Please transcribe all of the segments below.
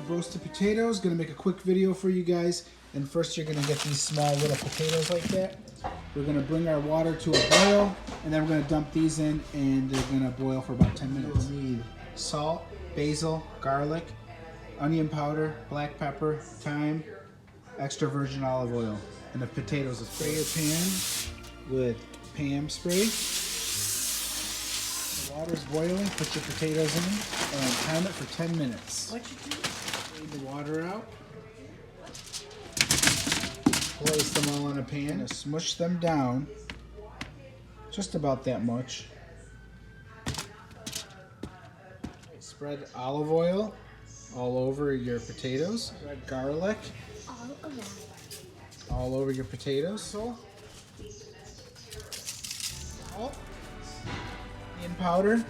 Roasted potatoes. Gonna make a quick video for you guys. And first you're gonna get these small little potatoes like that. We're gonna bring our water to a boil, and then we're gonna dump these in, and they're gonna boil for about 10 minutes. We'll need salt, basil, garlic, onion powder, black pepper, thyme, extra virgin olive oil, and the potatoes. Spray your pan with Pam spray. The water's boiling, put your potatoes in, and time it for 10 minutes. What you do? Drain the water out. Place them all in a pan and smush them down just about that much. Spread olive oil all over your potatoes. Spread garlic all over your potatoes. Salt, onion powder,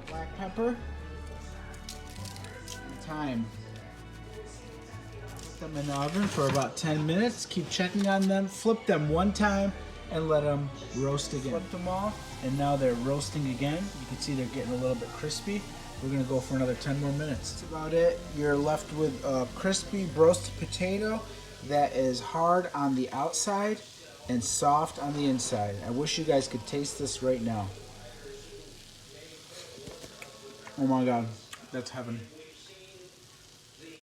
black pepper, and thyme. Put them in the oven for about 10 minutes. Keep checking on them. Flip them one time and let them roast again. Flip them all, and now they're roasting again. You can see they're getting a little bit crispy. We're gonna go for another 10 more minutes. That's about it. You're left with a crispy roasted potato that is hard on the outside and soft on the inside. I wish you guys could taste this right now. Oh my God, that's heaven.